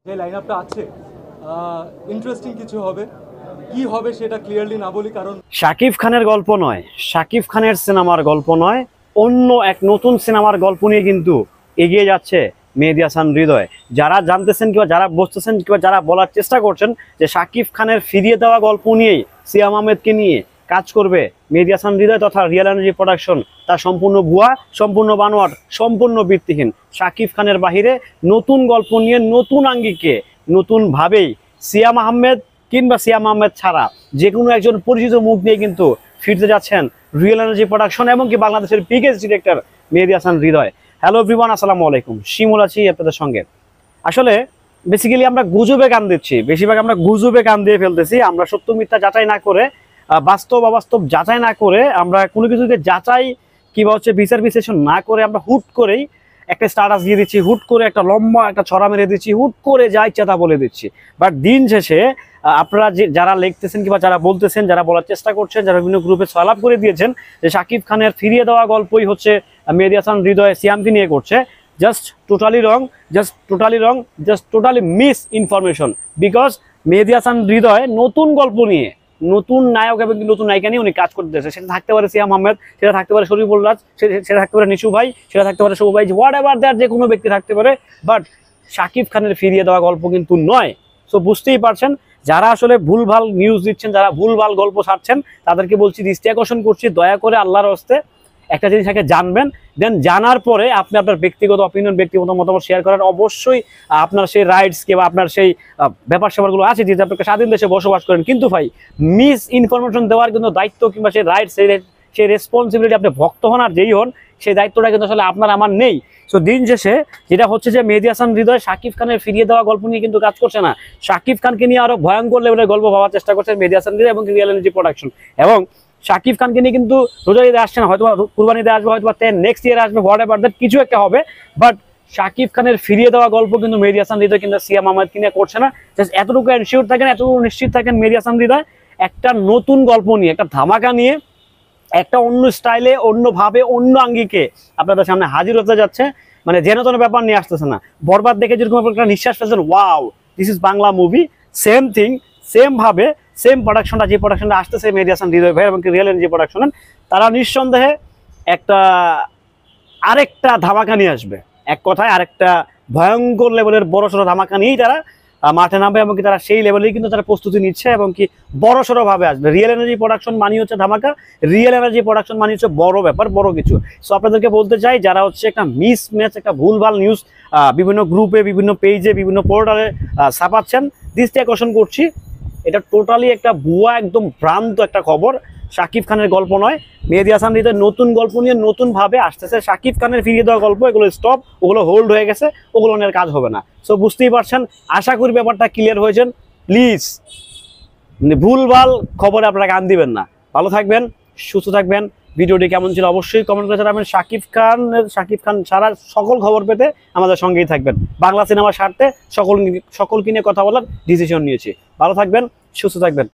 যে লাইনআপটা আছে ইন্টারেস্টিং কিছু হবে, কি হবে সেটা ক্লিয়ারলি না বলি, কারণ শাকিব খানের গল্প নয়, শাকিব খানের সিনেমার গল্প নয়, অন্য এক নতুন সিনেমার গল্প নিয়ে কিন্তু এগিয়ে যাচ্ছে মেহেদী হাসান হৃদয়। যারা জানতেছেন কিংবা যারা বসতেছেন কিংবা যারা বলার চেষ্টা করছেন যে শাকিব খানের ফিরিয়ে দেওয়া গল্প নিয়েই সিয়াম আহমেদকে নিয়ে কাজ করবে মেহেদী হাসান হৃদয় তথা রিয়েল এনার্জি প্রোডাকশন, তা সম্পূর্ণ ভুয়া, সম্পূর্ণ বানোয়াট, সম্পূর্ণ ভিত্তিহীন। শাকিব খানের বাহিরে নতুন গল্প নিয়ে নতুন আঙ্গিকে নতুনভাবেই সিয়াম আহমেদ কিংবা সিয়াম আহমেদ ছাড়া যে কোনো একজন পরিচিত মুখ নিয়ে কিন্তু ফিরতে যাচ্ছেন রিয়েল এনার্জি প্রোডাকশন এবং কি বাংলাদেশের বিগেস্ট ডিরেক্টর মেহেদী হাসান হৃদয়। হ্যালো এভরিওয়ান, আসসালামু আলাইকুম। শিমুল আছি আপনাদের সঙ্গে। আসলে বেসিক্যালি আমরা গুজবে কান দিচ্ছি, বেশিরভাগ আমরা গুজবে কান দিয়ে ফেলতেছি। আমরা সত্য মিথ্যা যাচাই না করে, বাস্তব অবাস্তব যাচাই না করে, আমরা কোনো কিছুকে যাচাই কিংবা বিচার বিশ্লেষণ না করে আমরা হুট করেই একটা স্ট্যাটাস দিয়ে দিচ্ছি, হুট করে একটা লম্বা একটা ছড়া মেরে দিচ্ছি, হুট করে যা ইচ্ছা তা বলে দিচ্ছি। বাট দিন শেষে আপনারা যারা লিখতেছেন কিংবা যারা বলতেছেন, যারা বলার চেষ্টা করছেন, যারা বিভিন্ন গ্রুপে সলাপ করে দিয়েছেন যে শাকিব খানের ফিরিয়ে দেওয়া গল্পই হচ্ছে মেহেদী হাসান হৃদয় সিয়ামকে নিয়ে করছে, just totally wrong, just totally misinformation. Because Mehedi Hasan Hridoy নতুন গল্প নিয়ে, নতুন নায়ক এবং নতুন নায়িকা নিয়ে উনি কাজ করতেছে। সেটা থাকতে পারে সিয়াম আহমেদ, সেটা থাকতে পারে শরীফুল রাজ, সেটা থাকতে পারে নিশু ভাই, সেটা থাকতে পারে শুভ ভাই, হোয়াট এভার দ্যাট, যে কোনো ব্যক্তি থাকতে পারে। বাট শাকিব খানের ফিরিয়ে দেওয়া গল্প কিন্তু নয়। সো বুঝতেই পারছেন, যারা আসলে ভুলভাল নিউজ দিচ্ছেন, যারা ভুলভাল গল্প ছাড়ছেন, তাদেরকে বলছি, দৃষ্টি আকর্ষণ করছি, দয়া করে আল্লাহর হস্তে একটা জিনিস আগে জানবেন, দেন জানার পরে আপনি আপনার ব্যক্তিগত অপিনিয়ন, ব্যক্তিগত মতামত শেয়ার করার অবশ্যই আপনার সেই রাইটস কিংবা আপনার সেই ব্যাপার স্যাপারগুলো আছে যে আপনাকে স্বাধীন দেশে বসবাস করেন। কিন্তু ভাই, মিস ইনফরমেশন দেওয়ার কিন্তু দায়িত্ব কিংবা সেই রাইটস, সেই রেসপন্সিবিলিটি আপনি ভক্ত হন আর যেই হন, সেই দায়িত্বটা কিন্তু আসলে আপনার আমার নেই। সো দিন শেষে যেটা হচ্ছে যে মেহেদী হাসান হৃদয় শাকিব খানের ফিরিয়ে দেওয়া গল্প নিয়ে কিন্তু কাজ করছে না, শাকিব খানকে নিয়ে আরো ভয়ঙ্কর লেভেলের গল্প ভাবার চেষ্টা করছে মেহেদী হাসান হৃদয় এবং রিয়েল এনার্জি প্রোডাকশন। এবং শাকিব খানকে নিয়ে কিন্তু রোজা ঈদে আসছে না, হয়তো কুরবানিতে আসবে, হয়তো নেক্সট ইয়ার আসবে, হোয়াট এভার দ্যাট, কিছু একটা হবে। বাট শাকিব খানের ফিরিয়ে দেওয়া গল্প কিন্তু মেহেদী হাসান হৃদয় কিন্তু সিয়াম আহমেদ কিনে করছে না। জাস্ট এতটুকু এনশিওর থাকেন, এতটুকু নিশ্চিত থাকেন, মেহেদী হাসান হৃদয় একটা নতুন গল্প নিয়ে, একটা ধামাকা নিয়ে, একটা অন্য স্টাইলে, অন্যভাবে, অন্য আঙ্গিকে আপনাদের সামনে হাজির হতে যাচ্ছে। মানে যেন তেন ব্যাপার নিয়ে আসতেছে না। বরবাদ দেখে যেরকম একটা নিঃশ্বাস ফেলছেন, wow this is Bangla movie, same thing, same ভাবে, সেম প্রোডাকশনটা, যে প্রোডাকশনটা আসতেছে মেহেদী হাসান হৃদয় ভাই এবং রিয়েল এনার্জি প্রোডাকশন, তারা নিঃসন্দেহে একটা আরেকটা ধামাকা নিয়ে আসবে। এক কথায় আরেকটা ভয়ঙ্কর লেভেলের বড়সড় ধামাকা নিয়েই তারা মাঠে নামবে এবং কি তারা সেই লেভেলেই কিন্তু তারা প্রস্তুতি নিচ্ছে এবং কি বড়সড় ভাবে আসবে। রিয়েল এনার্জি প্রোডাকশন মানি হচ্ছে ধামাকা, রিয়েল এনার্জি প্রোডাকশন মানি হচ্ছে বড় ব্যাপার, বড় কিছু। সো আপনাদেরকে বলতে চাই, যারা হচ্ছে একটা মিস ম্যাচ, একটা ভুলভাল নিউজ বিভিন্ন গ্রুপে, বিভিন্ন পেজে, বিভিন্ন পোর্টালে ছাপাচ্ছেন, দৃষ্টি আকর্ষণ করছি, এটা টোটালি একটা ভুয়া, একদম ভ্রান্ত একটা খবর। শাকিব খানের গল্প নয়, মেহেদী হাসান হৃদয় নতুন গল্প নিয়ে নতুন ভাবে আসতেছে। শাকিব খানের ফিরিয়ে দেওয়া গল্প, এগুলো স্টপ, ওগুলো হোল্ড হয়ে গেছে, ওগুলো নিয়ে কাজ হবে না। সো বুঝতেই পারছেন, আশা করি ব্যাপারটা ক্লিয়ার হয়েছেন। প্লিজ ভুলভাল খবরে আপনারা কান দিবেন না। ভালো থাকবেন, সুস্থ থাকবেন। ভিডিওটি কেমন ছিল অবশ্যই কমেন্ট করে জানাবেন। শাকিব খান ছাড়া সকল খবর পেতে আমাদের সঙ্গেই থাকবেন। বাংলা সিনেমার স্বার্থে সকলকে নিয়ে কথা বলার ডিসিশন নিয়েছি। ভালো থাকবেন, সুস্থ থাকবেন।